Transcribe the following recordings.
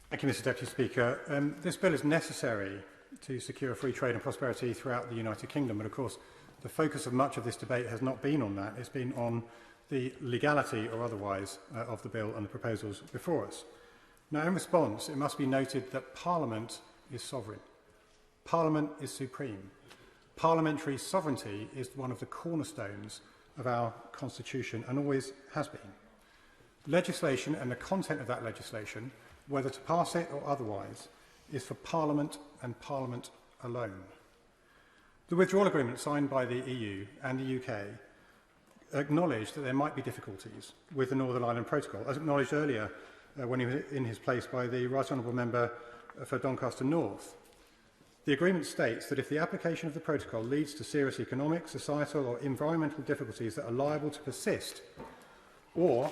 Thank you, Mr Deputy Speaker. This bill is necessary to secure free trade and prosperity throughout the United Kingdom, but of course the focus of much of this debate has not been on that. It's been on the legality or otherwise of the bill and the proposals before us. Now, in response, it must be noted that Parliament is sovereign. Parliament is supreme. Parliamentary sovereignty is one of the cornerstones of our Constitution and always has been. Legislation and the content of that legislation, whether to pass it or otherwise, is for Parliament and Parliament alone. The withdrawal agreement signed by the EU and the UK acknowledged that there might be difficulties with the Northern Ireland Protocol, as acknowledged earlier when he was in his place by the Right Honourable Member for Doncaster North. The agreement states that if the application of the protocol leads to serious economic, societal or environmental difficulties that are liable to persist, or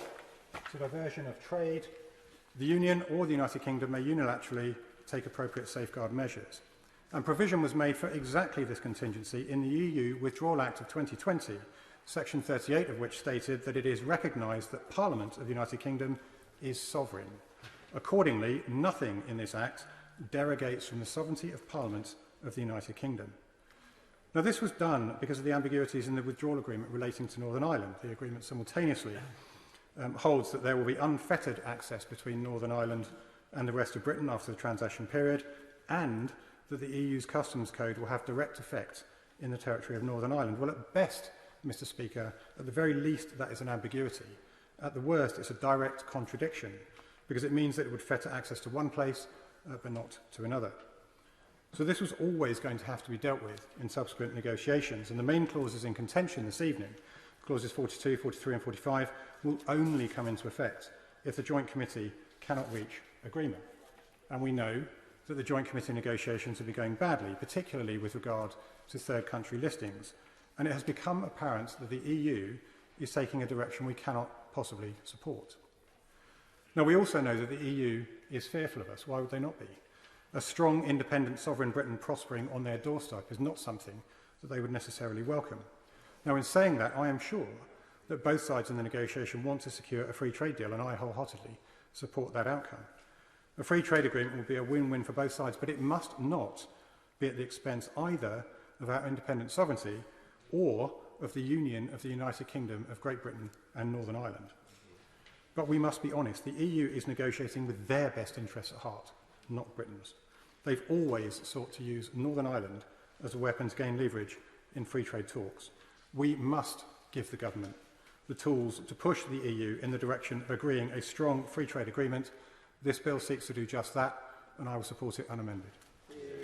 to diversion of trade, the Union or the United Kingdom may unilaterally take appropriate safeguard measures. And provision was made for exactly this contingency in the EU Withdrawal Act of 2020, Section 38 of which stated that it is recognised that Parliament of the United Kingdom is sovereign. Accordingly, nothing in this Act derogates from the sovereignty of Parliament of the United Kingdom. Now, this was done because of the ambiguities in the withdrawal agreement relating to Northern Ireland. The agreement simultaneously holds that there will be unfettered access between Northern Ireland and the rest of Britain after the transition period, and that the EU's customs code will have direct effect in the territory of Northern Ireland. Well, at best, Mr Speaker, at the very least, that is an ambiguity. At the worst, it's a direct contradiction, because it means that it would fetter access to one place, but not to another. So this was always going to have to be dealt with in subsequent negotiations, and the main clauses in contention this evening, clauses 42, 43 and 45, will only come into effect if the Joint Committee cannot reach agreement. And we know that the Joint Committee negotiations will be going badly, particularly with regard to third country listings. And it has become apparent that the EU is taking a direction we cannot possibly support. Now, we also know that the EU is fearful of us. Why would they not be? A strong, independent, sovereign Britain prospering on their doorstep is not something that they would necessarily welcome. Now, in saying that, I am sure that both sides in the negotiation want to secure a free trade deal, and I wholeheartedly support that outcome. A free trade agreement will be a win-win for both sides, but it must not be at the expense either of our independent sovereignty or of the union of the United Kingdom of Great Britain and Northern Ireland. But we must be honest, the EU is negotiating with their best interests at heart, not Britain's. They've always sought to use Northern Ireland as a weapon to gain leverage in free trade talks. We must give the government the tools to push the EU in the direction of agreeing a strong free trade agreement. This bill seeks to do just that, and I will support it unamended.